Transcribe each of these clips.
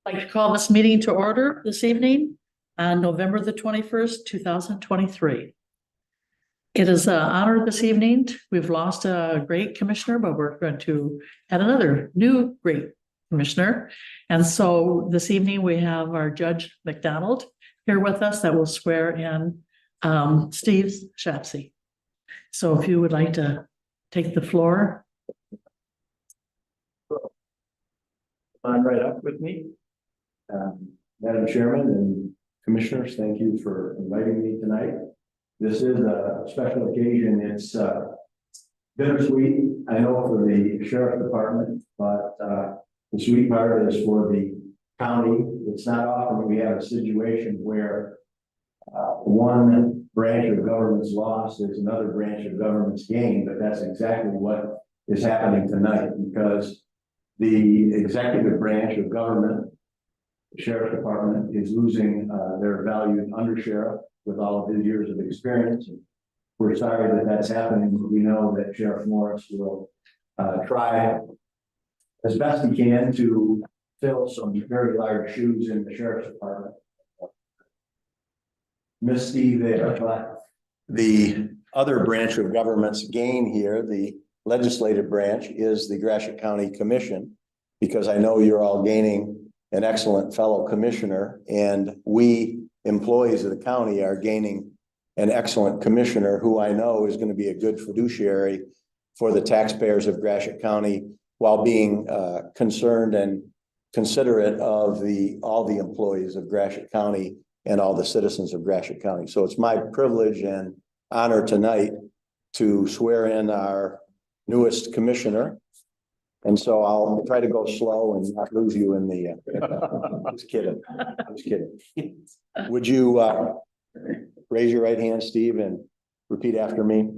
I'd like to call this meeting to order this evening on November the 21st, 2023. It is an honor this evening. We've lost a great commissioner, but we're going to add another new great commissioner. And so this evening we have our Judge McDonald here with us that will swear in Steve Shapsey. So if you would like to take the floor. On right up with me. Madam Chairman and Commissioners, thank you for inviting me tonight. This is a special occasion. It's bittersweet, I know, for the Sheriff's Department, but the sweet part is for the county. It's not often we have a situation where one branch of government's lost, there's another branch of government's gained, but that's exactly what is happening tonight, because the executive branch of government, the Sheriff's Department, is losing their valued undersheriff with all of his years of experience. We're sorry that that's happening. We know that Sheriff Morris will try as best he can to fill some very large shoes in the Sheriff's Department. Miss Steve there, but the other branch of government's gain here, the legislative branch, is the Gratiot County Commission, because I know you're all gaining an excellent fellow commissioner, and we employees of the county are gaining an excellent commissioner who I know is going to be a good fiduciary for the taxpayers of Gratiot County, while being concerned and considerate of all the employees of Gratiot County and all the citizens of Gratiot County. So it's my privilege and honor tonight to swear in our newest commissioner. And so I'll try to go slow and not lose you in the, just kidding, just kidding. Would you raise your right hand, Steve, and repeat after me?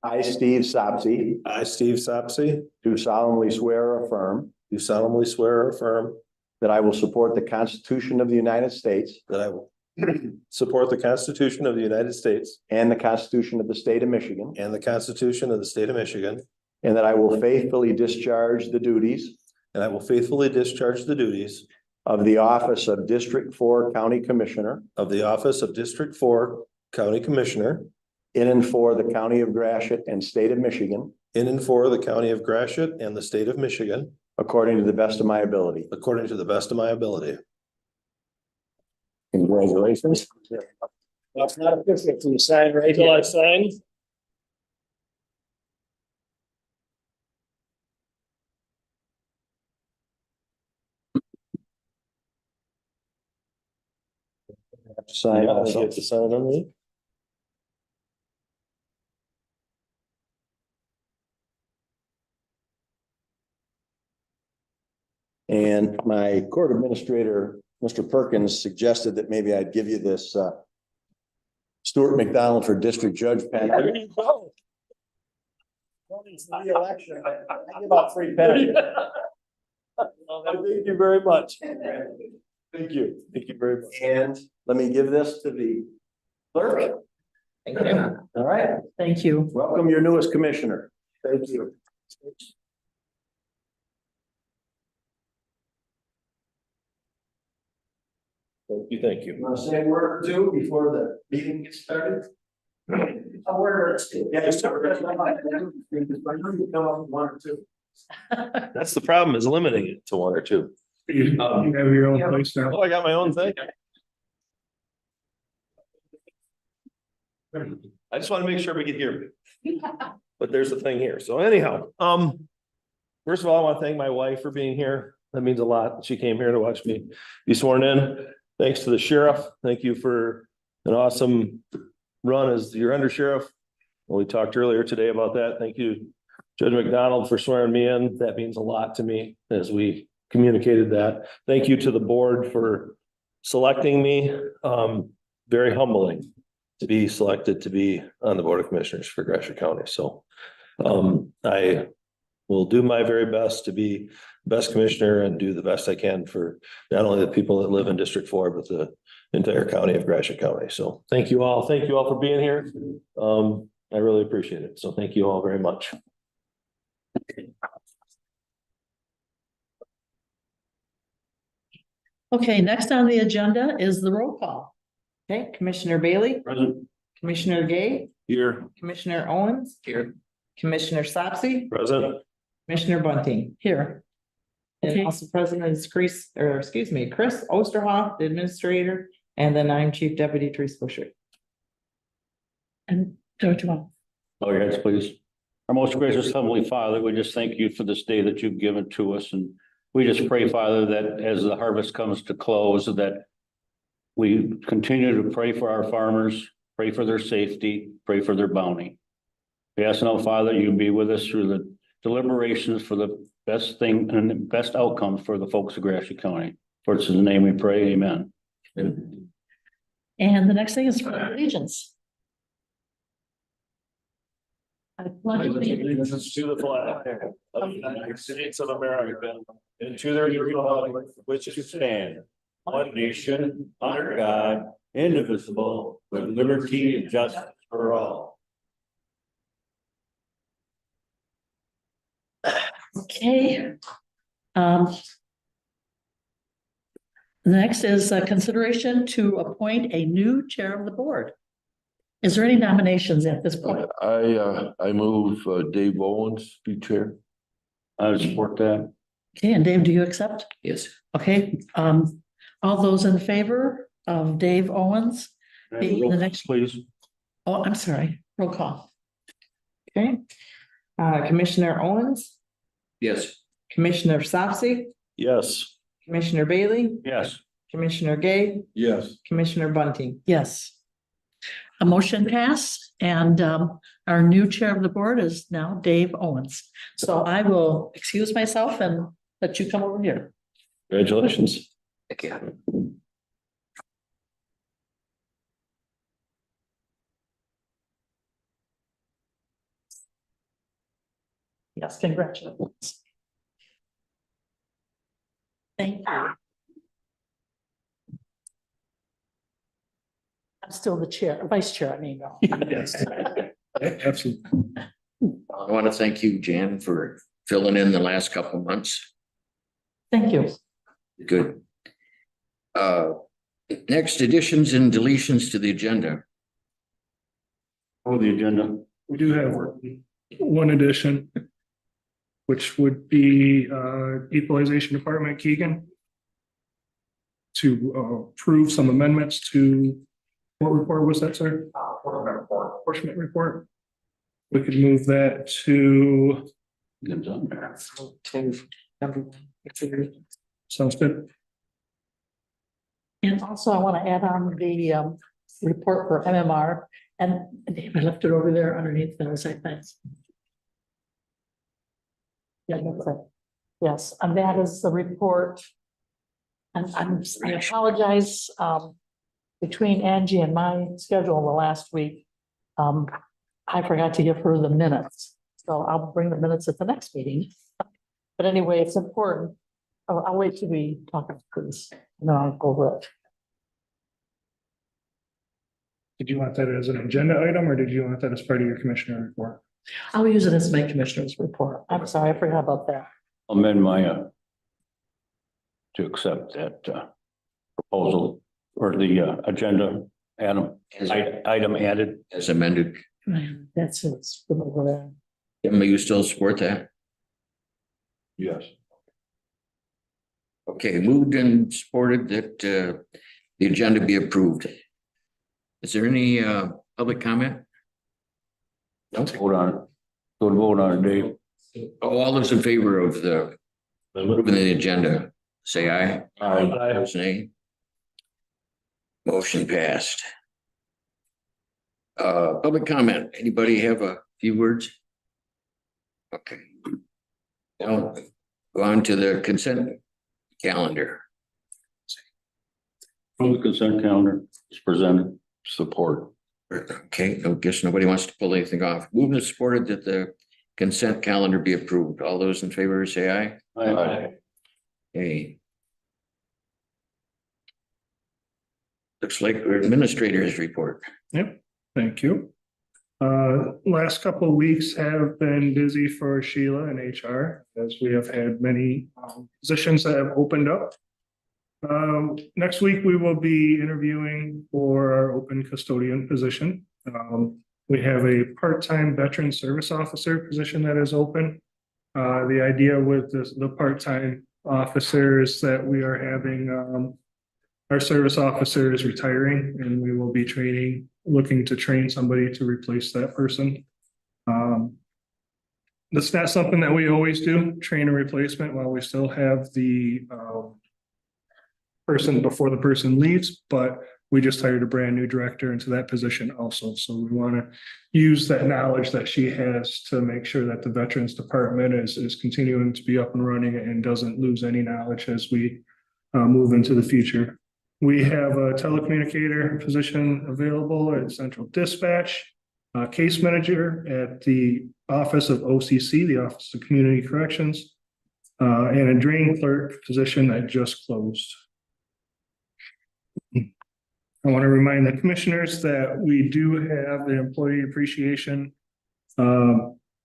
I, Steve Shapsey. I, Steve Shapsey, Do solemnly swear or affirm do solemnly swear or affirm that I will support the Constitution of the United States that I will support the Constitution of the United States and the Constitution of the State of Michigan, and the Constitution of the State of Michigan, and that I will faithfully discharge the duties and I will faithfully discharge the duties of the office of District 4 County Commissioner of the office of District 4 County Commissioner in and for the County of Gratiot and State of Michigan, in and for the County of Gratiot and the State of Michigan, according to the best of my ability. according to the best of my ability. Congratulations. That's not official till you sign right here. I sign. Sign Yeah, I also. get to sign on me. And my court administrator, Mr. Perkins, suggested that maybe I'd give you this Stuart McDonald for District Judge pen. There you go. Re-election. I give out free pen. Thank you very much. Thank you. Thank you very much. And let me give this to the clerk. Thank you. All right. Thank you. Welcome your newest commissioner. Thank you. Thank you. You want to say a word or two before the meeting gets started? A word or two. Yeah, just come up with one or two. That's the problem, is limiting it to one or two. You have your own place now. Oh, I got my own thing. I just want to make sure we can hear me. But there's a thing here. So anyhow, first of all, I want to thank my wife for being here. That means a lot. She came here to watch me be sworn in. Thanks to the sheriff. Thank you for an awesome run as your under sheriff. Well, we talked earlier today about that. Thank you, Judge McDonald, for swearing me in. That means a lot to me as we communicated that. Thank you to the board for selecting me. Very humbling to be selected to be on the Board of Commissioners for Gratiot County. So I will do my very best to be the best commissioner and do the best I can for not only the people that live in District 4, but the entire county of Gratiot County. So thank you all. Thank you all for being here. I really appreciate it. So thank you all very much. Okay, next on the agenda is the roll call. Okay, Commissioner Bailey, Present. Commissioner Gay, Here. Commissioner Owens. Here. Commissioner Sapsy, Present. Commissioner Bunting. Here. And Okay. also present is Chris Osterhoff, the administrator, and then I'm Chief Deputy Teresa Busher. And George, you want? Oh, yes, please. Our most gracious Heavenly Father, we just thank you for this day that you've given to us. And we just pray, Father, that as the harvest comes to close, that we continue to pray for our farmers, pray for their safety, pray for their bounty. We ask now, Father, you be with us through the deliberations for the best thing and the best outcome for the folks of Gratiot County. For it's in the name we pray, amen. And the next thing is for allegiance. I pledge allegiance Allegiance to the flag of the United States of America and to the republic which stands one nation under God, indivisible, with liberty and justice for all. Okay. Next is a consideration to appoint a new chair of the board. Is there any nominations at this point? I move Dave Owens be chair. I would support that. Okay, and Dave, do you accept? Yes. Okay, all those in favor of Dave Owens? Being the next, Please. oh, I'm sorry, roll call. Okay. Commissioner Owens, Yes. Commissioner Sapsy, Yes. Commissioner Bailey, Yes. Commissioner Gay, Yes. Commissioner Bunting. Yes. A motion passed and our new chair of the board is now Dave Owens. So I will excuse myself and let you come over here. Congratulations. Yes, congratulations. Thank you. I'm still the chair, vice chair, I mean. Yes. Absolutely. I want to thank you, Jan, for filling in the last couple of months. Thank you. Good. Next, additions and deletions to the agenda. Oh, the agenda. We do have one addition, which would be equalization department Keegan to approve some amendments to, what report was that, sir? Apportionment report. We could move that to, It's on there. sounds good. And also I want to add on the report for MMR and I left it over there underneath those, I think. Yeah, that's it. Yes, and that is the report. And I apologize, between Angie and my schedule the last week. I forgot to give her the minutes, so I'll bring the minutes at the next meeting. But anyway, it's important. Oh, I'll wait till we talk about this. No, I'll go over it. Did you want that as an agenda item or did you want that as part of your commissioner report? I'll use it as my commissioner's report. I'm sorry, I forgot about that. Amend my to accept that proposal or the agenda item added. As amended. That's it. It's from over there. Emma, you still support that? Yes. Okay, moved and supported that the agenda be approved. Is there any public comment? Vote on it. Go to vote on it, Dave. Oh, all those in favor of the approving the agenda, say aye. Aye. Opposed, nay. Motion passed. Public comment. Anybody have a few words? Okay. Now, go on to the consent calendar. From the consent calendar is presented. Support. Okay, I guess nobody wants to pull anything off. Moved and supported that the consent calendar be approved. All those in favor say aye. Aye. Okay. Looks like our administrator's report. Yep, thank you. Last couple of weeks have been busy for Sheila and HR as we have had many positions that have opened up. Next week, we will be interviewing for our open custodian position. We have a part-time veteran service officer position that is open. The idea with the part-time officers that we are having, our service officer is retiring and we will be looking to train somebody to replace that person. That's not something that we always do, train a replacement while we still have the person before the person leaves, but we just hired a brand new director into that position also. So we want to use that knowledge that she has to make sure that the Veterans Department is continuing to be up and running and doesn't lose any knowledge as we move into the future. We have a telecommunicator position available at Central Dispatch, case manager at the Office of OCC, the Office of Community Corrections, and a drain clerk position that just closed. I want to remind the commissioners that we do have the employee appreciation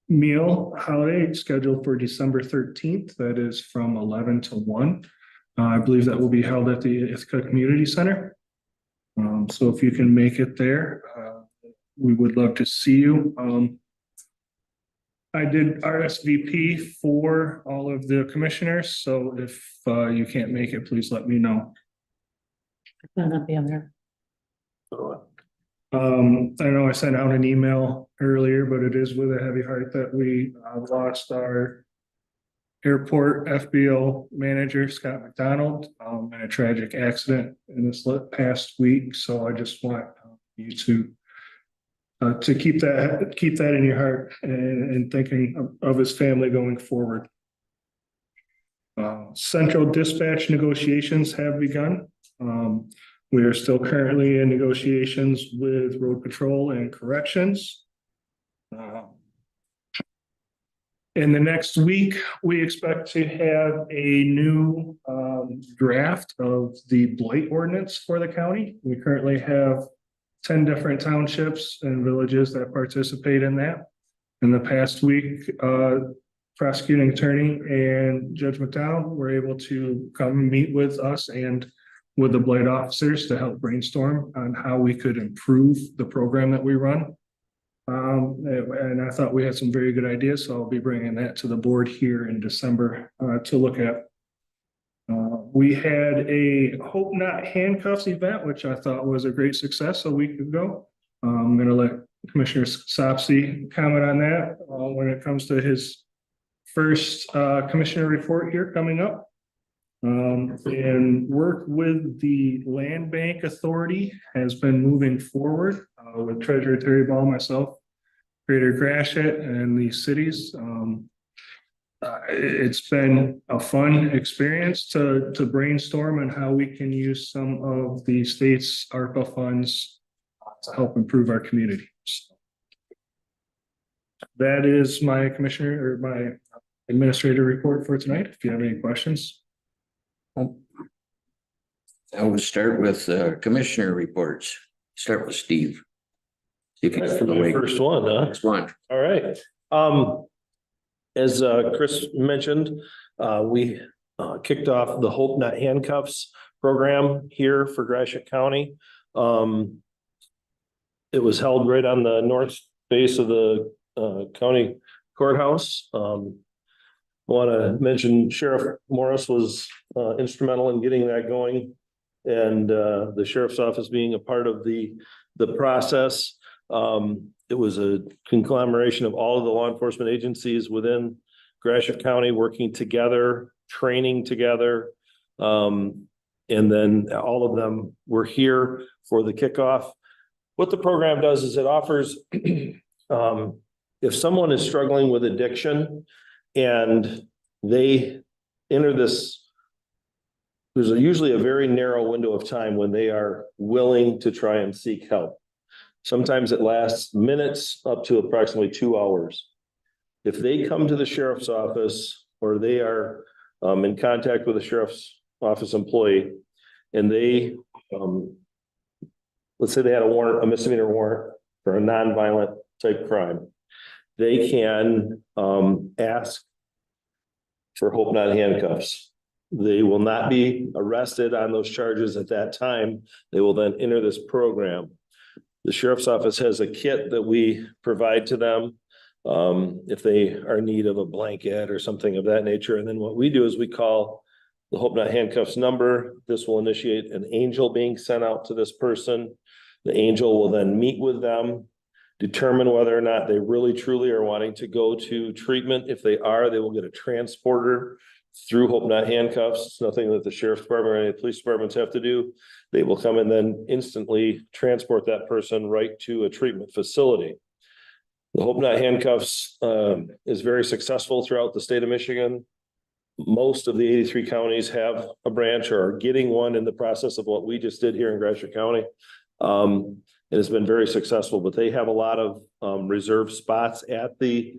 meal holiday scheduled for December 13th. That is from 11 to 1. I believe that will be held at the Ithaca Community Center. So if you can make it there, we would love to see you. I did RSVP for all of the commissioners. So if you can't make it, please let me know. I'll not be on there. I know I sent out an email earlier, but it is with a heavy heart that we lost our airport FBO manager, Scott McDonald, in a tragic accident in this past week. So I just want you to keep that in your heart and thinking of his family going forward. Central Dispatch negotiations have begun. We are still currently in negotiations with Road Patrol and Corrections. In the next week, we expect to have a new draft of the blight ordinance for the county. We currently have 10 different townships and villages that participate in that. In the past week, prosecuting attorney and Judge McDowell were able to come and meet with us and with the blight officers to help brainstorm on how we could improve the program that we run. And I thought we had some very good ideas, so I'll be bringing that to the board here in December to look at. We had a Hope Not Handcuffs event, which I thought was a great success a week ago. I'm going to let Commissioner Sopsey comment on that when it comes to his first commissioner report here coming up. And work with the Land Bank Authority has been moving forward with Treasurer Terry Ball, myself, Greater Gratiot, and the cities. It's been a fun experience to brainstorm on how we can use some of the state's ARPA funds to help improve our communities. That is my commissioner or my administrator report for tonight. If you have any questions. I will start with commissioner reports. Start with Steve. You can For the first one, huh? Next one. All right. As Chris mentioned, we kicked off the Hope Not Handcuffs program here for Gratiot County. It was held right on the north face of the county courthouse. Want to mention Sheriff Morris was instrumental in getting that going, and the sheriff's office being a part of the process. It was a conglomeration of all of the law enforcement agencies within Gratiot County working together, training together. And then all of them were here for the kickoff. What the program does is it offers, if someone is struggling with addiction and they enter this, there's usually a very narrow window of time when they are willing to try and seek help. Sometimes it lasts minutes up to approximately 2 hours. If they come to the sheriff's office or they are in contact with a sheriff's office employee and they, let's say they had a misdemeanor warrant for a nonviolent type crime, they can ask for Hope Not Handcuffs. They will not be arrested on those charges at that time. They will then enter this program. The sheriff's office has a kit that we provide to them if they are in need of a blanket or something of that nature. And then what we do is we call the Hope Not Handcuffs number. This will initiate an angel being sent out to this person. The angel will then meet with them, determine whether or not they really truly are wanting to go to treatment. If they are, they will get a transporter through Hope Not Handcuffs. It's nothing that the sheriff's department or any police departments have to do. They will come and then instantly transport that person right to a treatment facility. The Hope Not Handcuffs is very successful throughout the state of Michigan. Most of the 83 counties have a branch or are getting one in the process of what we just did here in Gratiot County. It has been very successful, but they have a lot of reserved spots at the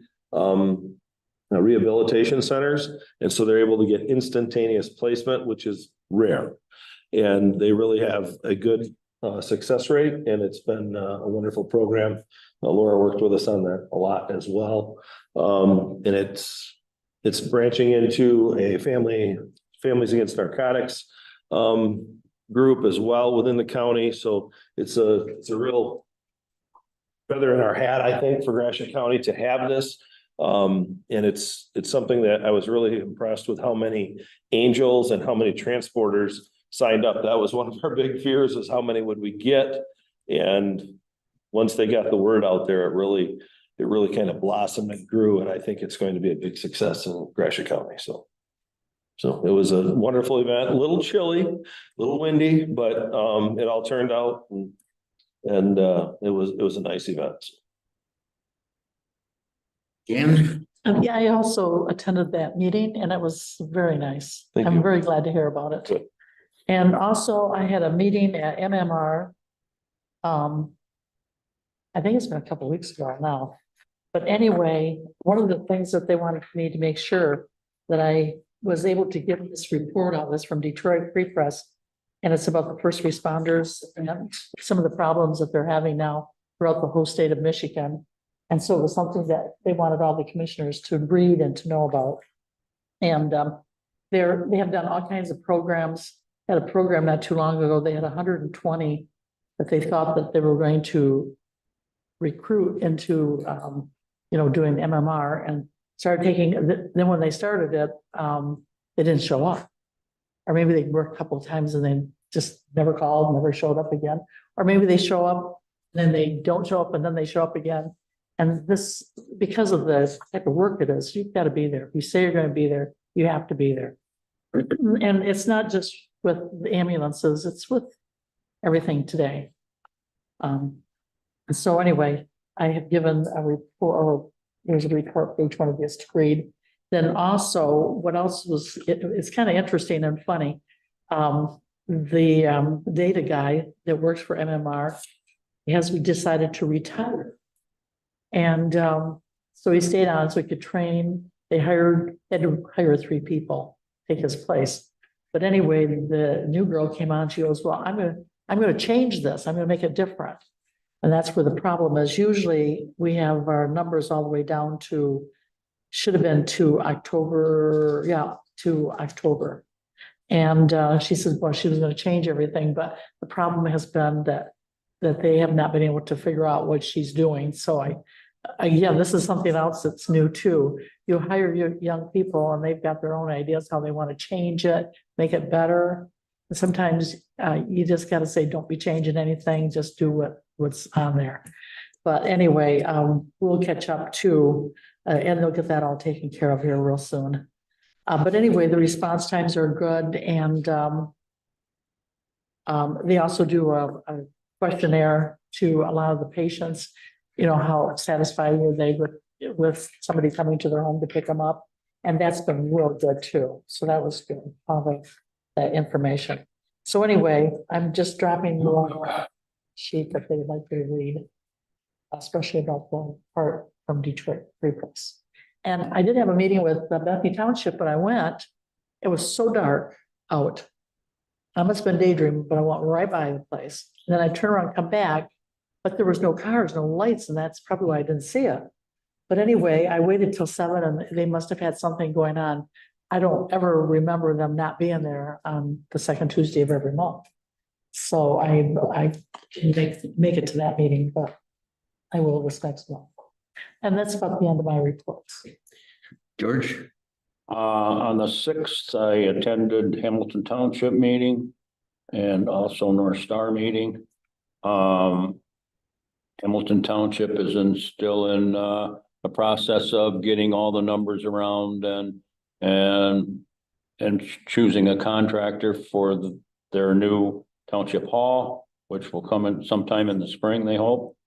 rehabilitation centers. And so they're able to get instantaneous placement, which is rare. And they really have a good success rate, and it's been a wonderful program. Laura worked with us on that a lot as well. And it's branching into a Families Against Narcotics group as well within the county. So it's a real feather in our hat, I think, for Gratiot County to have this. And it's something that I was really impressed with how many angels and how many transporters signed up. That was one of our big fears, is how many would we get? And once they got the word out there, it really kind of blossomed and grew. And I think it's going to be a big success in Gratiot County. So it was a wonderful event, a little chilly, a little windy, but it all turned out, and it was a nice event. Jim? Yeah, I also attended that meeting and it was very nice. Thank I'm you. very glad to hear about it. Good. And also I had a meeting at MMR. I think it's been a couple of weeks ago now. But anyway, one of the things that they wanted me to make sure that I was able to give this report out was from Detroit Free Press. And it's about the first responders and some of the problems that they're having now throughout the whole state of Michigan. And so it was something that they wanted all the commissioners to read and to know about. And they have done all kinds of programs. Had a program not too long ago. They had 120 that they thought that they were going to recruit into, doing MMR, and started taking. Then when they started it, they didn't show up, or maybe they worked a couple of times and then just never called, never showed up again, or maybe they show up, then they don't show up, and then they show up again. And this, because of the type of work it is, you've got to be there. If you say you're going to be there, you have to be there. And it's not just with the ambulances, it's with everything today. So anyway, I have given a report, or there's a report for each one of these to read. Then also, what else was, it's kind of interesting and funny. The data guy that works for MMR has decided to retire. And so he stayed on so he could train. They had to hire 3 people to take his place. But anyway, the new girl came on. She goes, well, I'm going to change this. I'm going to make it different. And that's where the problem is. Usually we have our numbers all the way down to, should have been to October. Yeah, to October. And she says, well, she was going to change everything. But the problem has been that they have not been able to figure out what she's doing. So yeah, this is something else that's new too. You hire your young people and they've got their own ideas how they want to change it, make it better. And sometimes you just got to say, don't be changing anything, just do what's on there. But anyway, we'll catch up too, and they'll get that all taken care of here real soon. But anyway, the response times are good, and they also do a questionnaire to allow the patients, how satisfied were they with somebody coming to their home to pick them up. And that's been real good too. So that was good, having that information. So anyway, I'm just dropping you on a sheet that they'd like to read, especially about the part from Detroit Free Press. And I did have a meeting with Bethany Township, but I went, it was so dark out. I must have been daydreaming, but I went right by the place. And then I turned around and come back, but there was no cars, no lights, and that's probably why I didn't see it. But anyway, I waited till 7 and they must have had something going on. I don't ever remember them not being there on the second Tuesday of every month. So I can make it to that meeting, but I will respect them. And that's about the end of my reports. George? On the sixth, I attended Hamilton Township meeting and also North Star meeting. Hamilton Township is still in the process of getting all the numbers around and choosing a contractor for their new township hall, which will come in sometime in the spring, they hope.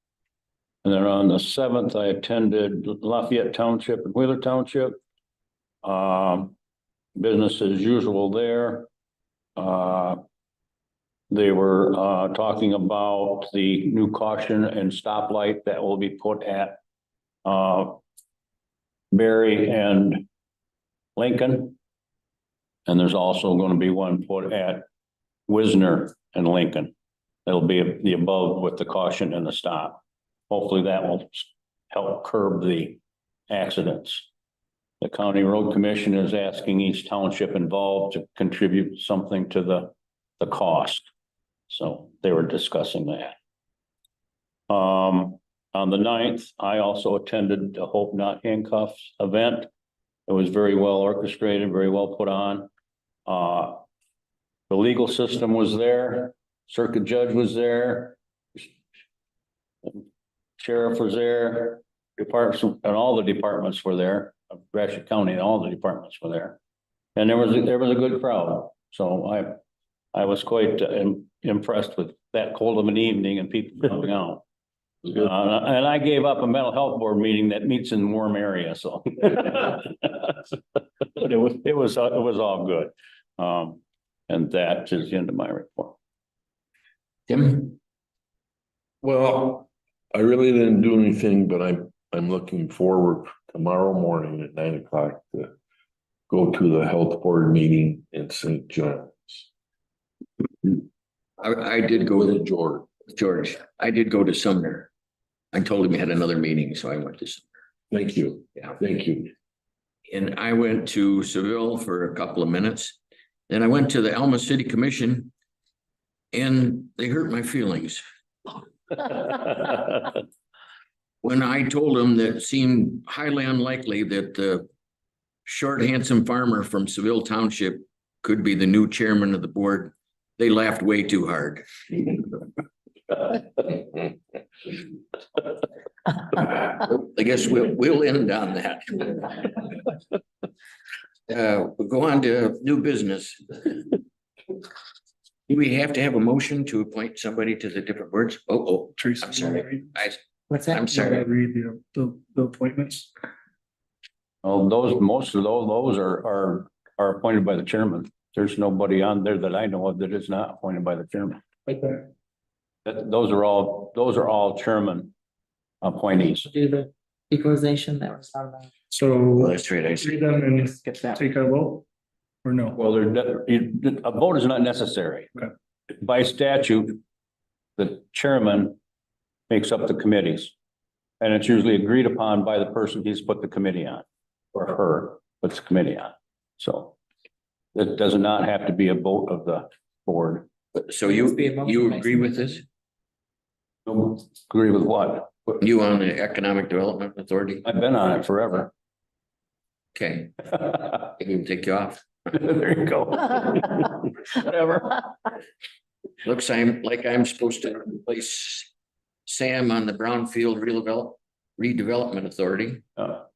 And then on the seventh, I attended Lafayette Township and Wheeler Township. Business as usual there. They were talking about the new caution and stoplight that will be put at Berry and Lincoln. And there's also going to be one put at Wisner and Lincoln. It'll be the above with the caution and the stop. Hopefully that will help curb the accidents. The County Road Commission is asking each township involved to contribute something to the cost. So they were discussing that. On the 9th, I also attended the Hope Not Handcuffs event. It was very well orchestrated, very well put on. The legal system was there, circuit judge was there, sheriff was there, departments, and all the departments were there. Gratiot County, and all the departments were there, and there was a good crowd. So I was quite impressed with that cold of an evening and people coming out. And I gave up a mental health board meeting that meets in warm area, so but it was all good. And that is the end of my report. Tim? Well, I really didn't do anything, but I'm looking forward tomorrow morning at 9 o'clock to go to the health board meeting in St. John's. I did go to George. I did go to Sumner. I told him he had another meeting, so I went to Sumner. Thank you. Yeah. Thank you. And I went to Seville for a couple of minutes. Then I went to the Alma City Commission and they hurt my feelings. When I told them that it seemed highly unlikely that the short, handsome farmer from Seville Township could be the new chairman of the board, they laughed way too hard. I guess we'll end on that. We'll go on to new business. Do we have to have a motion to appoint somebody to the different boards? Oh, Teresa, I'm sorry. What's that? I'm sorry. Read the appointments. Well, most of those are appointed by the chairman. There's nobody on there that I know of that is not appointed by the chairman. Okay. Those are all chairman appointees. Do the equalization that was on the. Well, So that's right. I see. read them and Skip that. take a vote or no? Well, a vote is not necessary. Okay. By statute, the chairman makes up the committees. And it's usually agreed upon by the person he's put the committee on, or her puts the committee on. So it does not have to be a vote of the board. So you agree with this? Agree with what? You on the Economic Development Authority? I've been on it forever. Okay, I can take you off. There you go. Whatever. Looks like I'm supposed to replace Sam on the Brownfield Redevelopment Authority. Well,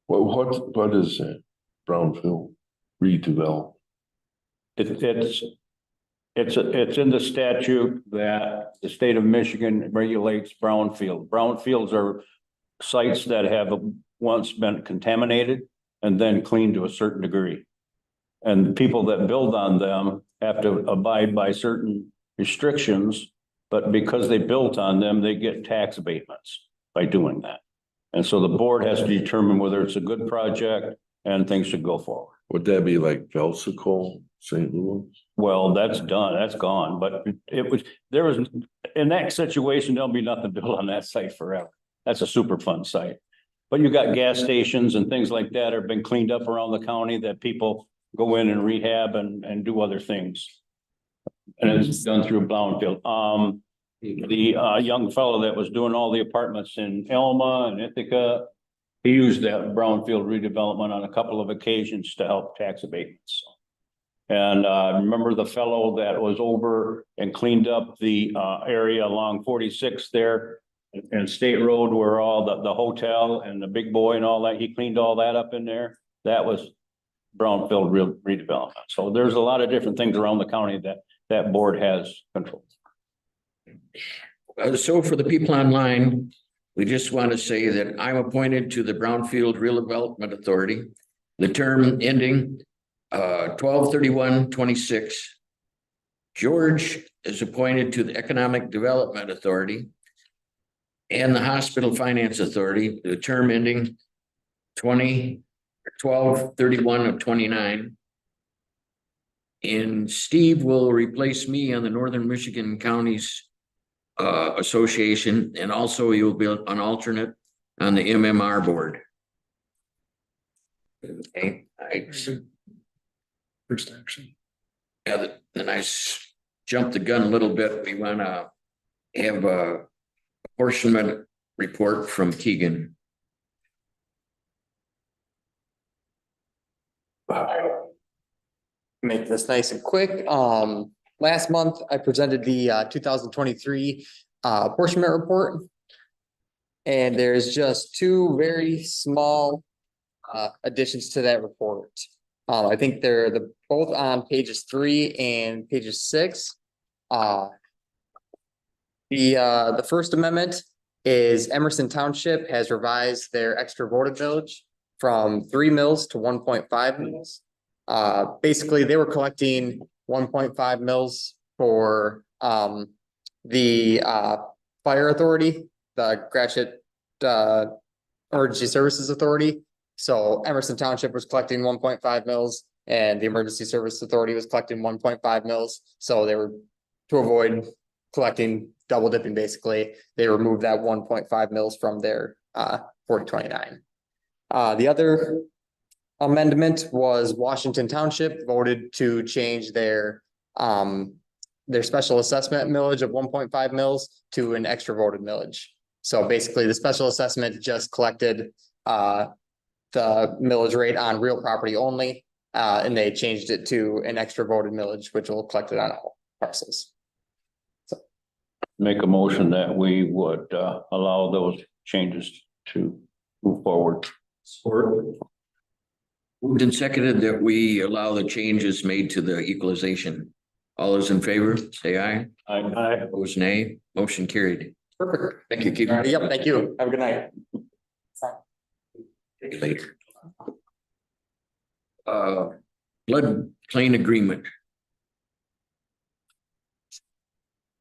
what is that? Brownfield redevelop? It's in the statute that the state of Michigan regulates brownfield. Brownfields are sites that have once been contaminated and then cleaned to a certain degree. And people that build on them have to abide by certain restrictions, but because they built on them, they get tax abatements by doing that. And so the board has to determine whether it's a good project and things should go forward. Would that be like Velsicle, St. Louis? Well, that's done, that's gone, but there was, in that situation, there'll be nothing built on that site forever. That's a super fun site. But you got gas stations and things like that have been cleaned up around the county that people go in and rehab and do other things. And it's done through Brownfield. The young fellow that was doing all the apartments in Elma and Ithaca, he used that brownfield redevelopment on a couple of occasions to help tax abatements. And remember the fellow that was over and cleaned up the area along 46 there and State Road where all the hotel and the Big Boy and all that, he cleaned all that up in there. That was brownfield redevelopment. So there's a lot of different things around the county that board has control. So for the people online, we just want to say that I'm appointed to the Brownfield Redevelopment Authority. The term ending 12/31/26. George is appointed to the Economic Development Authority and the Hospital Finance Authority, the term ending 12/31/29. And Steve will replace me on the Northern Michigan Counties Association, and also you'll be an alternate on the MMR board. Okay, First action. yeah, then jumped the gun a little bit. We want to have a apportionment report from Keegan. Make this nice and quick. Last month I presented the 2023 apportionment report. And there's just two very small additions to that report. I think they're both on pages 3 and pages 6. The first amendment is Emerson Township has revised their extra voted village from 3 mils to 1.5 mils. Basically, they were collecting 1.5 mils for the fire authority, the Gratiot Emergency Services Authority. So Emerson Township was collecting 1.5 mils and the Emergency Service Authority was collecting 1.5 mils. So they were, to avoid collecting double dipping, basically, they removed that 1.5 mils from their 4029. The other amendment was Washington Township voted to change their special assessment millage of 1.5 mils to an extra voted millage. So basically the special assessment just collected the millage rate on real property only, and they changed it to an extra voted millage, which will collect it on all parcels. Make a motion that we would allow those changes to move forward. Moved and seconded that we allow the changes made to the equalization. All those in favor, say aye. Aye. Opposed, nay. Motion carried. Perfect. Thank you, Keith. Yep, thank you. Have a good night. Later. Floodplain agreement.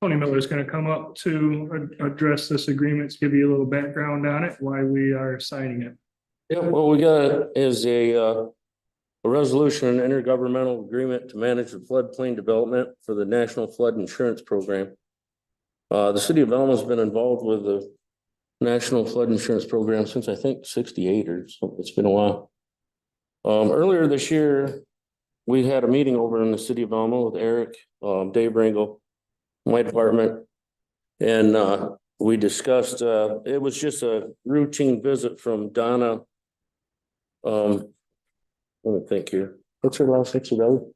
Tony Miller is going to come up to address this agreement, to give you a little background on it, why we are signing it. Yeah, what we got is a resolution, an intergovernmental agreement to manage the floodplain development for the National Flood Insurance Program. The city of Elma has been involved with the National Flood Insurance Program since I think 68 or something. It's been a while. Earlier this year, we had a meeting over in the city of Elma with Eric, Dave Ringel, my department, and we discussed, it was just a routine visit from Donna. Let me think here. What's her last name? Cervelli?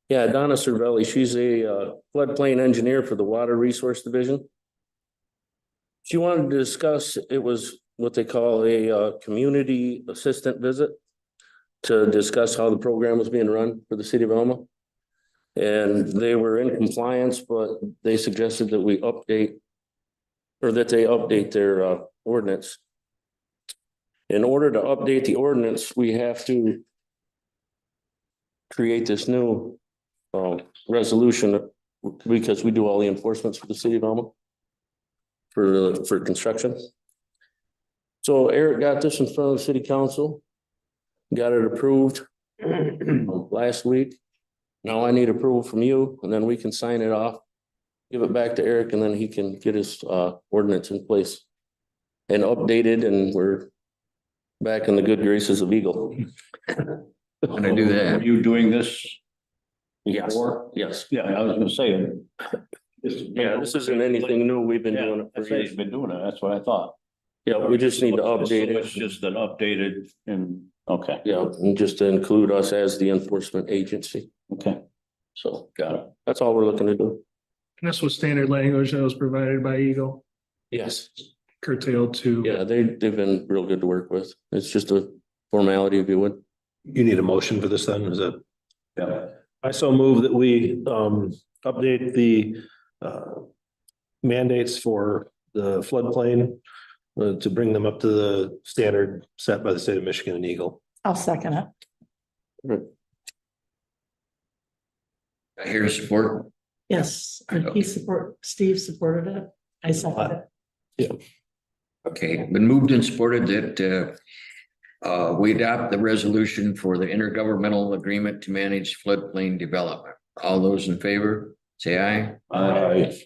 Yeah, Donna Cervelli. She's a floodplain engineer for the Water Resource Division. She wanted to discuss, it was what they call a community assistant visit to discuss how the program was being run for the city of Elma. And they were in compliance, but they suggested that we update, or that they update their ordinance. In order to update the ordinance, we have to create this new resolution, because we do all the enforcements for the city of Elma for construction. So Eric got this in front of the city council, got it approved last week. Now I need approval from you, and then we can sign it off, give it back to Eric, and then he can get his ordinance in place and updated, and we're back in the good graces of Eagle. Gonna do that. Are you doing this? Yes, before? yes. Yeah, I was gonna say. Yeah, this isn't anything new. We've been Yeah, doing it I for say years. you've been doing it. That's what I thought. Yeah, we just need to update It's it. just an updated and, okay, Yeah, and just to include us as the enforcement agency. okay, So got it. that's all we're looking to do. And this was standard language that was provided by Eagle, Yes. curtailed to. Yeah, they've been real good to work with. It's just a formality, if you would. You need a motion for this then, is that? Yeah. I so move that we update the mandates for the floodplain to bring them up to the standard set by the state of Michigan and Eagle. I'll second it. I hear support. Yes, Steve supported it. I second it. Okay, been moved and supported that we adopt the resolution for the intergovernmental agreement to manage floodplain development. All those in favor, say aye. Aye.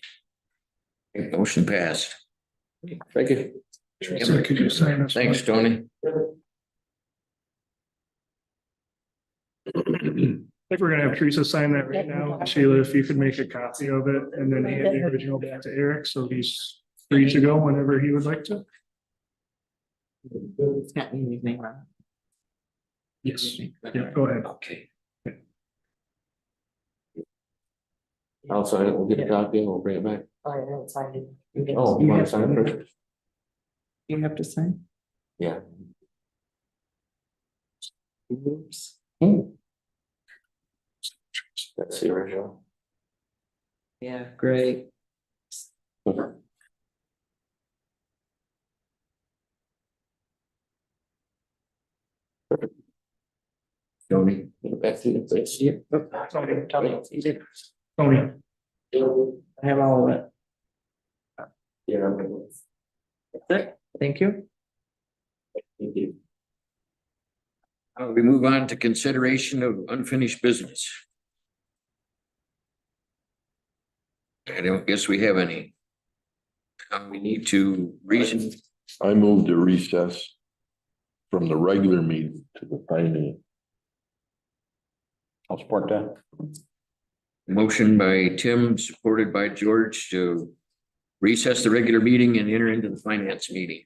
Okay, motion passed. Thank you. So could you sign this? Thanks, Tony. I think we're gonna have Teresa sign that right now. Sheila, if you could make a copy of it and then hand the original back to Eric, so he's free to go whenever he would like to. It's got Amy's name on Yes. Yeah, go ahead. Okay. I'll sign it. We'll get a copy and we'll bring it back. it. Oh, I haven't signed it. Oh, you want to sign it first? You have to sign. Yeah. Oops. That's the original. Yeah, great. Tony. Back to you, please. Tony, I have all of it. Yeah. That's it. Thank you. Thank you. We move on to consideration of unfinished business. I don't guess we have any. We need to reason. I moved to recess from the regular meeting to the finance. I'll support that. Motion by Tim, supported by George to recess the regular meeting and enter into the finance meeting.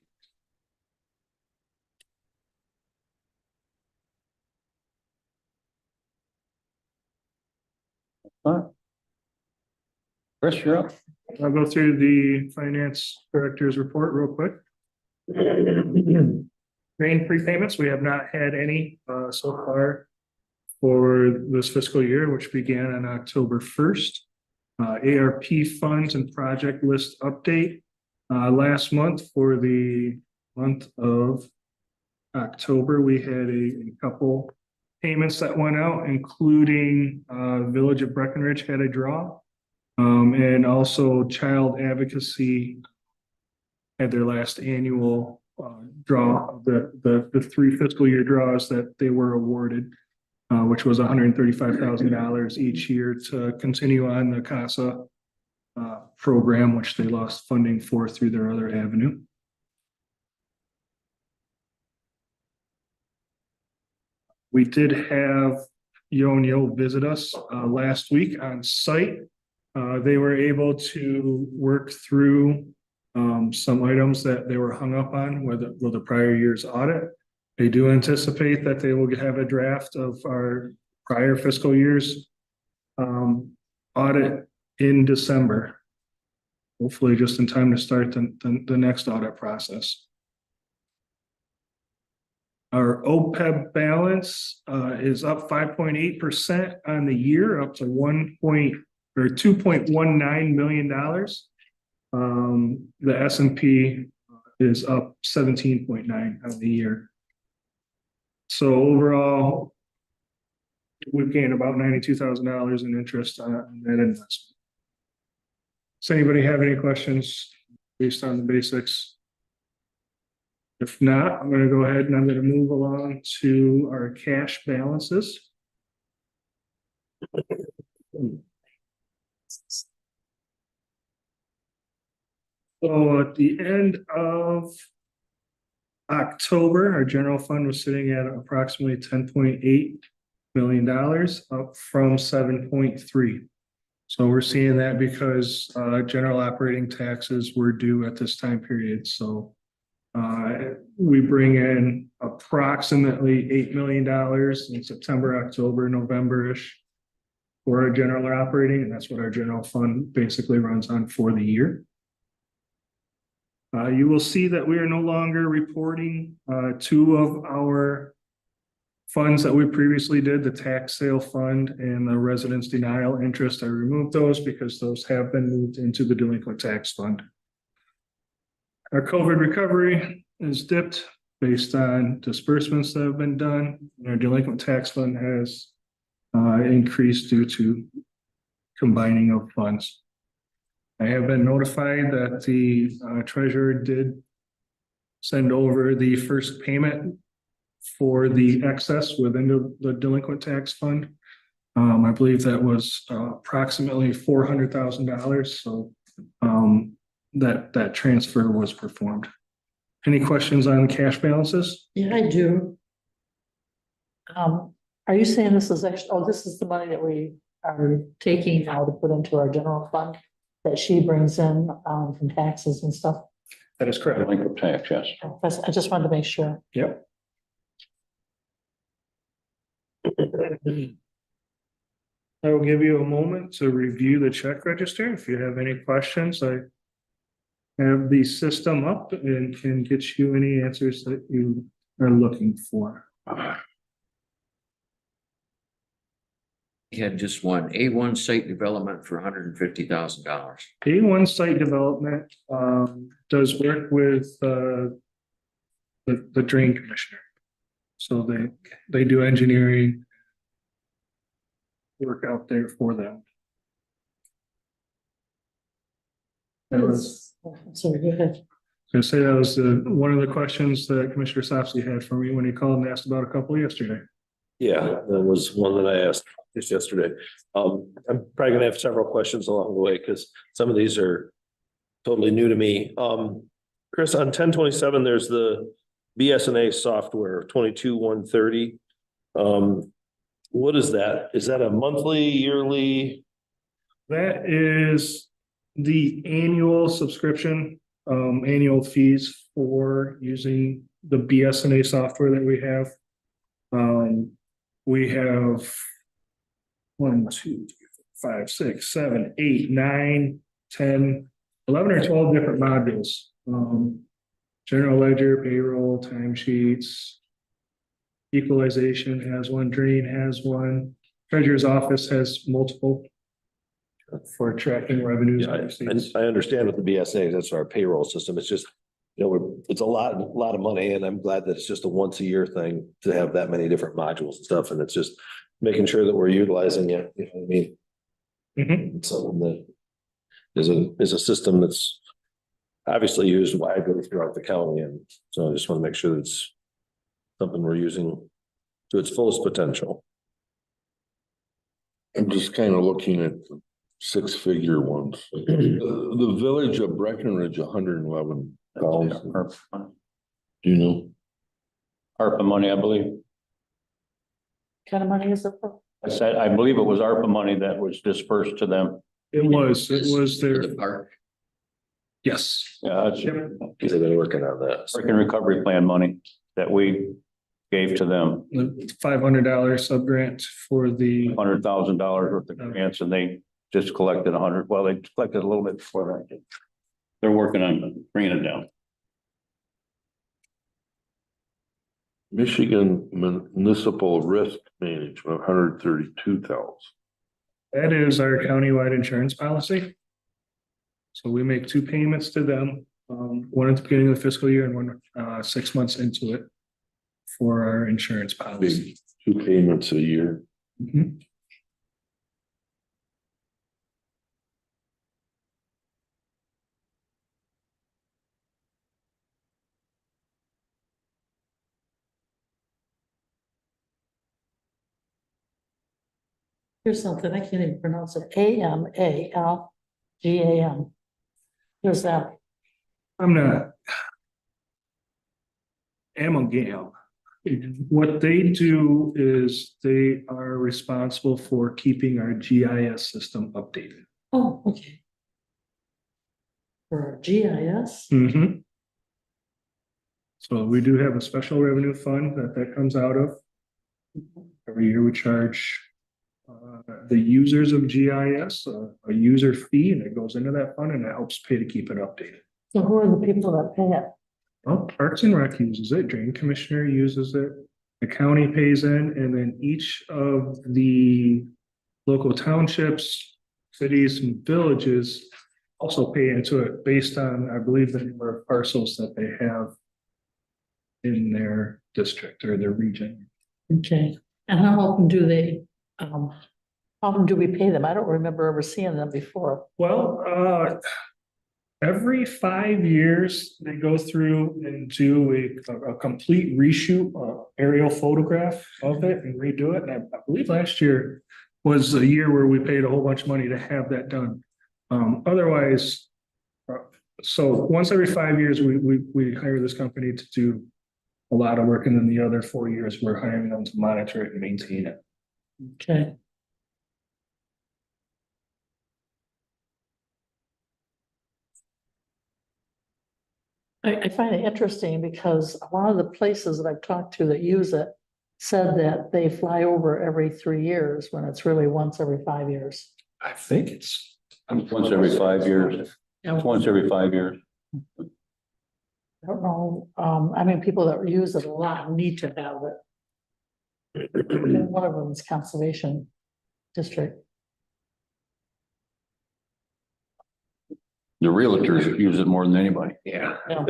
Chris, you're up. I'll go through the finance director's report real quick. Grain prepayments, we have not had any so far for this fiscal year, which began on October 1st. ARP funds and project list update. Last month for the month of October, we had a couple payments that went out, including Village of Breckenridge had a draw. And also Child Advocacy had their last annual draw, the 3 fiscal year draws that they were awarded, which was $135,000 each year to continue on the CASA program, which they lost funding for through their other avenue. We did have Yo visit us last week on site. They were able to work through some items that they were hung up on with the prior year's audit. They do anticipate that they will have a draft of our prior fiscal year's audit in December. Hopefully just in time to start the next audit process. Our OPEB balance is up 5.8% on the year, up to $2.19 million. The S&P is up 17.9 on the year. So overall, we've gained about $92,000 in interest on that investment. Does anybody have any questions based on the basics? If not, I'm going to go ahead and I'm going to move along to our cash balances. So at the end of October, our general fund was sitting at approximately $10.8 million, up from 7.3. So we're seeing that because general operating taxes were due at this time period, so we bring in approximately $8 million in September, October, November-ish for our general operating, and that's what our general fund basically runs on for the year. You will see that we are no longer reporting two of our funds that we previously did, the tax sale fund and the residence denial interest. I removed those because those have been moved into the delinquent tax fund. Our COVID recovery is dipped based on disbursements that have been done. Our delinquent tax fund has increased due to combining of funds. I have been notified that the treasurer did send over the first payment for the excess within the delinquent tax fund. I believe that was approximately $400,000. So that transfer was performed. Any questions on cash balances? Yeah, I do. Are you saying this is extra? Oh, this is the money that we are taking now to put into our general fund that she brings in from taxes and stuff? That is correct. Delinquent tax, yes. I just wanted to make sure. Yep. I will give you a moment to review the check register. If you have any questions, I have the system up and can get you any answers that you are looking for. We had just one A1 site development for $150,000. A1 site development does work with the drain commissioner. So they do engineering work out there for them. That was, Sorry, go ahead. I say that was one of the questions that Commissioner Sopsey had for me when he called and asked about a couple yesterday. Yeah, that was one that I asked just yesterday. I'm probably gonna have several questions along the way because some of these are totally new to me. Chris, on 1027, there's the BSNA software 22,130. What is that? Is that a monthly, yearly? That is the annual subscription, annual fees for using the BSNA software that we have. We have 1, 2, 5, 6, 7, 8, 9, 10, 11 or 12 different modules. General ledger, payroll, timesheets, equalization has one, drain has one, treasurer's office has multiple for tracking revenues. Yeah, I understand with the BSA, that's our payroll system. It's just, it's a lot of money, and I'm glad that it's just a once a year thing to have that many different modules and stuff. And it's just making sure that we're utilizing it. You know what I mean? Mhm. It's something that is a system that's obviously used widely throughout the county. And so I just want to make sure that it's something we're using to its fullest potential. I'm just kind of looking at the 6-figure ones. The village of Breckenridge, 111,000. Do you know? ARPA money, I believe. What kind of money is it for? I said, I believe it was ARPA money that was dispersed to them. It was For their, the park. yes. Yeah, it's Yep. Because they've been working on that. freaking recovery plan money that we gave to them. The $500 sub grant for the, $100,000 worth of grants, and they just collected 100. Well, they collected a little bit before that. They're working on bringing it down. Michigan Municipal Risk Management, 132,000. that is our countywide insurance policy. So we make 2 payments to them, one at the beginning of the fiscal year and one 6 months into it for our insurance policy. Big 2 payments a year. Mhm. Here's something, I can't even pronounce it. AMALGAM. Here's that. I'm not. Amalgam. What they do is they are responsible for keeping our GIS system updated. Oh, okay. For GIS, Mhm. So we do have a special revenue fund that comes out of. Every year we charge the users of GIS a user fee, and it goes into that fund, and it helps pay to keep it updated. so who are the people that pay it? Well, Parks and Rec uses it, Drain Commissioner uses it, the county pays in, and then each of the local townships, cities and villages also pay into it based on, I believe, the number of parcels that they have in their district or their region. Okay, and how often do they, how often do we pay them? I don't remember ever seeing them before. Well, every 5 years, they go through and do a complete reshoot, aerial photograph of it and redo it. And I believe last year was a year where we paid a whole bunch of money to have that done. Otherwise, so once every 5 years, we hire this company to do a lot of work, and then the other 4 years, we're hiring them to monitor it and maintain it. Okay. I find it interesting because a lot of the places that I've talked to that use it said that they fly over every 3 years when it's really once every 5 years. I think it's. Once every 5 years. Yeah. It's once every 5 years. I don't know, I mean, people that use it a lot need to have it. One of them is Conservation District. The realtors use it more than anybody. Yeah. Yeah.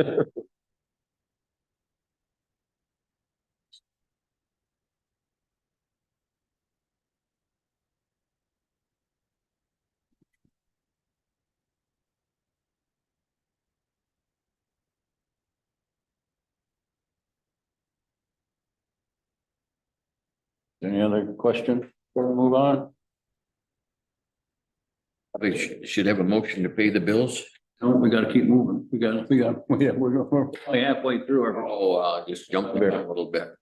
Any other question before we move on? We should have a motion to pay the bills. No, we gotta keep moving. We're only halfway through our. Oh, just jump around a little bit.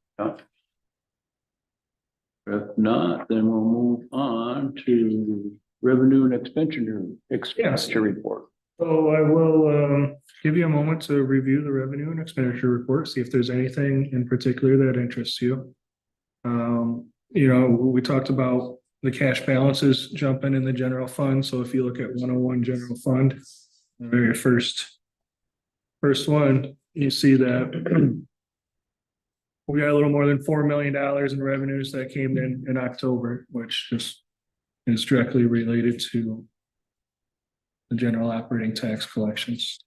If not, then we'll move on to revenue and expenditure report. So I will give you a moment to review the revenue and expenditure report, see if there's anything in particular that interests you. We talked about the cash balances jumping in the general fund. So if you look at 101 general fund, the very first one, you see that we got a little more than $4 million in revenues that came in October, which just is directly related to the general operating tax collections.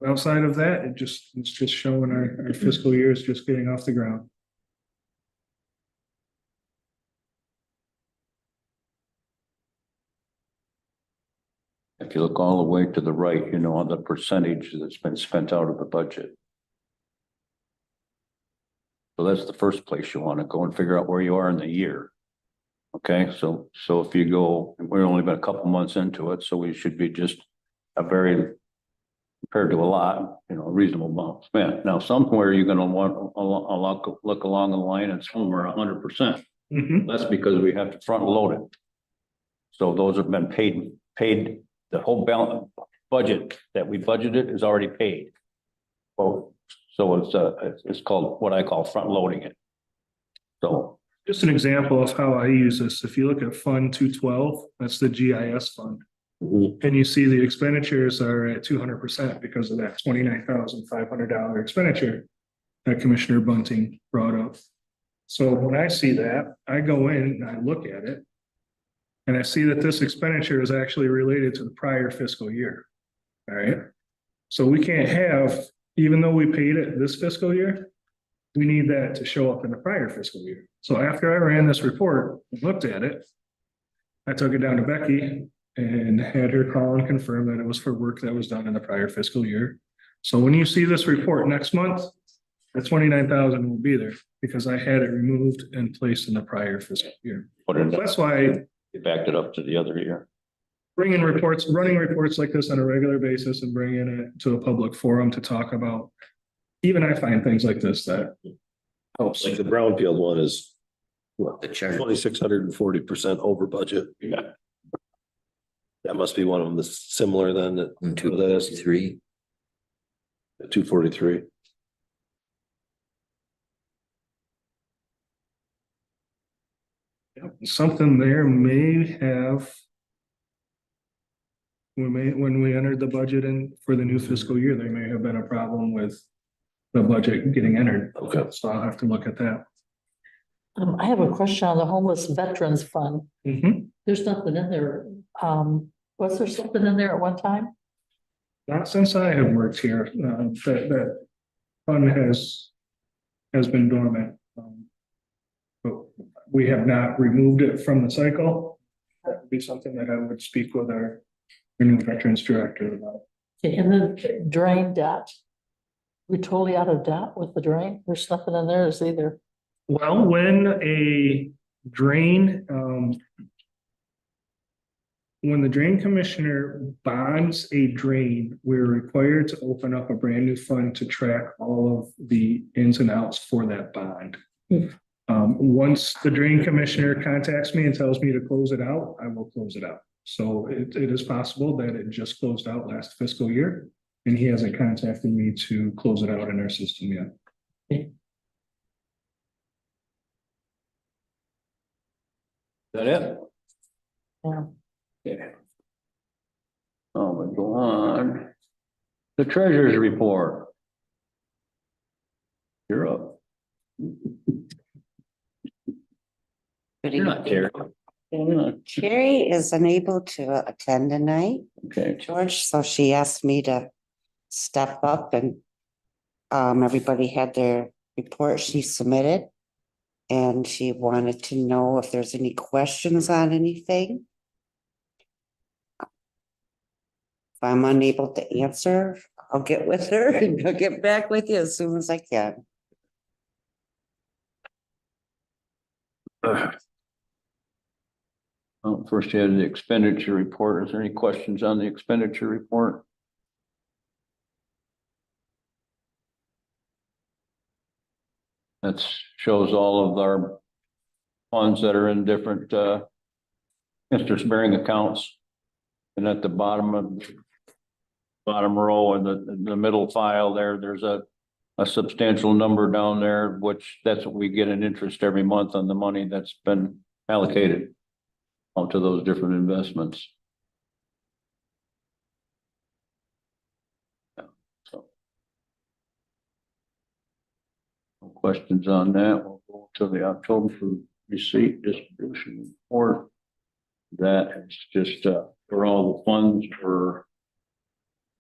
Outside of that, it's just showing our fiscal year is just getting off the ground. If you look all the way to the right, you know, on the percentage that's been spent out of the budget. So that's the first place you want to go and figure out where you are in the year. Okay, so if you go, we're only been a couple months into it, so we should be just a very, compared to a lot, you know, a reasonable amount spent. Now, somewhere you're gonna want a look along the line and somewhere 100%. That's because we have to front load it. So those have been paid, the whole balance budget that we budgeted is already paid. Well, so it's called what I call front loading it. So. Just an example of how I use this. If you look at Fund 212, that's the GIS fund. And you see the expenditures are at 200% because of that $29,500 expenditure that Commissioner Bunting brought up. So when I see that, I go in and I look at it. And I see that this expenditure is actually related to the prior fiscal year. All right. So we can't have, even though we paid it this fiscal year, we need that to show up in the prior fiscal year. So after I ran this report and looked at it, I took it down to Becky and had her call and confirm that it was for work that was done in the prior fiscal year. So when you see this report next month, that 29,000 will be there because I had it removed and placed in the prior fiscal year. Put it in. That's why You backed it up to the other year. bringing reports, running reports like this on a regular basis and bringing it to a public forum to talk about. Even I find things like this that helps. Like the brownfield one is what, The chart. 2,640% over budget. Yeah. That must be one of them that's similar than that. That is 3. 243. Something there may have. When we entered the budget in for the new fiscal year, there may have been a problem with the budget getting entered. Okay. So I'll have to look at that. I have a question on the homeless veterans fund. Mhm. There's nothing in there. Was there something in there at one time? Not since I have worked here, that fund has been dormant. But we have not removed it from the cycle. That would be something that I would speak with our new veterans director about. Okay, and then drain debt. We totally out of debt with the drain? There's nothing in there either. Well, when a drain, when the drain commissioner bonds a drain, we're required to open up a brand new fund to track all of the ins and outs for that bond. Once the drain commissioner contacts me and tells me to close it out, I will close it out. So it is possible that it just closed out last fiscal year, and he hasn't contacted me to close it out in our system yet. That it? Yeah. Yeah. Oh, but go on. The treasurer's report. You're up. You're not Terry. Sherry is unable to attend tonight, Okay. George, so she asked me to step up and everybody had their report she submitted. And she wanted to know if there's any questions on anything. If I'm unable to answer, I'll get with her and I'll get back with you as soon as I can. First you had the expenditure report. Is there any questions on the expenditure report? That shows all of our funds that are in different interest-bearing accounts. And at the bottom row in the middle file there's a substantial number down there, which that's what we get in interest every month on the money that's been allocated onto those different investments. So. No questions on that. We'll go to the October receipt distribution report. That is just for all the funds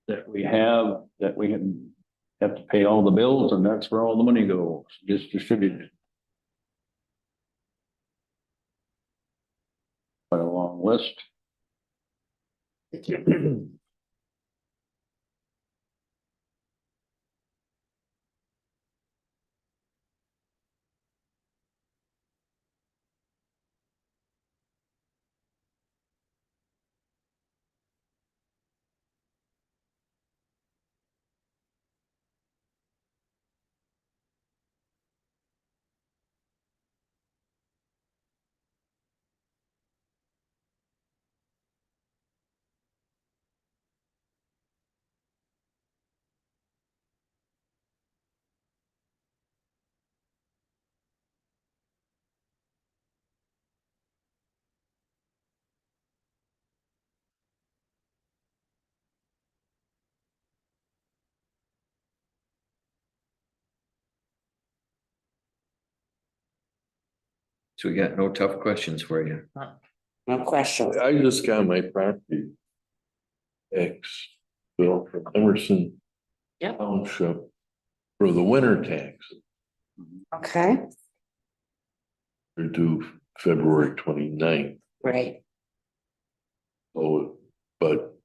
that we have to pay all the bills, and that's where all the money goes, just distributed. Quite a long list. So we got no tough questions for you. No questions. I just got my property tax bill from Emerson Yep. Township for the winter tax. Okay, They're due February 29th. great. So, but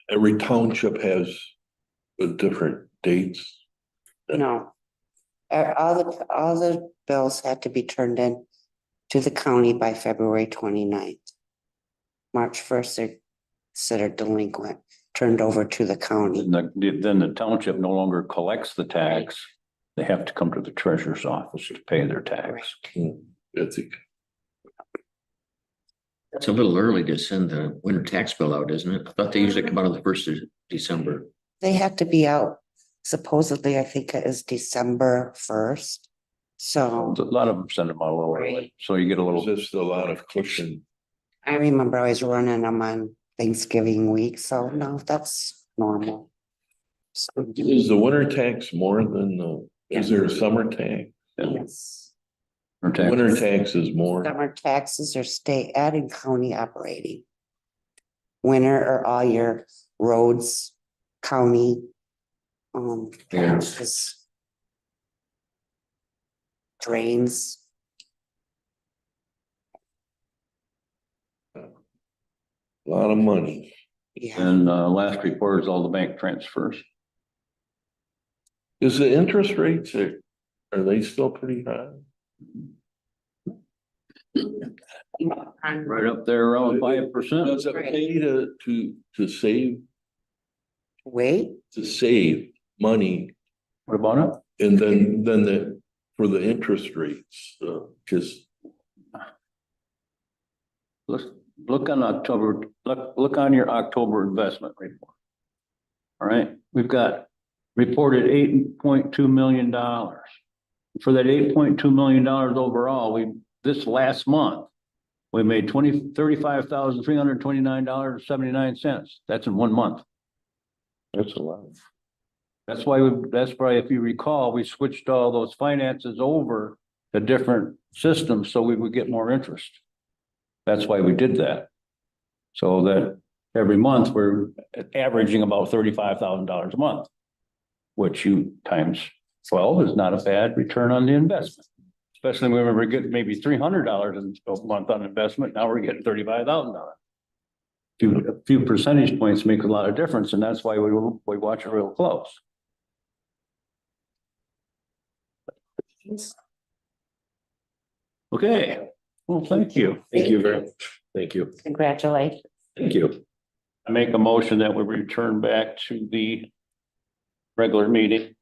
every township has a different dates. No. All the bills had to be turned in to the county by February 29th. March first, they're considered delinquent, turned over to the county. Then the township no longer collects the tax. They have to come to the treasurer's office to pay their tax. That's it. It's a little early to send the winter tax bill out, isn't it? I thought they usually come out on the 1st of December. They have to be out supposedly, I think it is December 1st. So A lot of them send them out a little early, so you get a There's little. just a lot of cushion. I remember I was running them on Thanksgiving week, so no, that's normal. So, Is the winter tax more than is there a summer tax? yes. Winter tax is more. Summer taxes are state and county operating. Winter are all your roads, county. Taxes. Drains. A lot of money. Yeah, And last report is all the bank transfers. Is the interest rates, are they still pretty high? Right up there around 5%. Does it pay to save money What about it? and then for the interest rates, just. Look on October, look on your October investment report. All right, we've got reported $8.2 million. For that $8.2 million overall, this last month, we made $35,329.79. That's in 1 month. That's a lot. That's why if you recall, we switched all those finances over to different systems so we would get more interest. That's why we did that. So that every month we're averaging about $35,000 a month, which you times 12 is not a bad return on the investment. Especially when we're getting maybe $300 a month on investment. Now we're getting $35,000. A few percentage points make a lot of difference, and that's why we watch it real close. Okay, well, thank you. Thank you very much. Thank you. congratulations. Thank you. I make a motion that we return back to the regular meeting.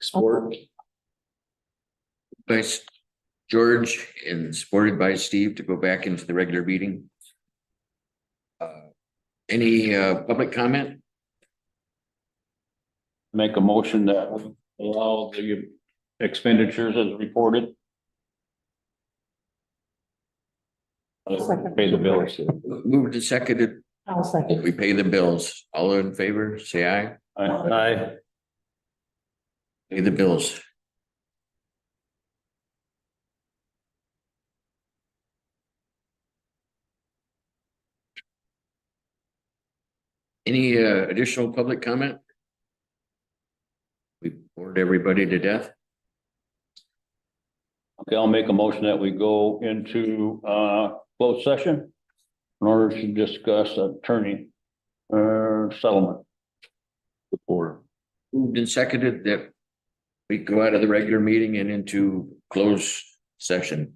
Sport. By George and supported by Steve to go back into the regular meeting. Any public comment? Make a motion that we allow the expenditures as reported. Pay the bills. Moved and seconded. I'll second. We pay the bills. All in favor, say aye. Aye. Pay the bills. Any additional public comment? We bored everybody to death. Okay, I'll make a motion that we go into closed session in order to discuss attorney settlement. Support. Moved and seconded that we go out of the regular meeting and into closed session.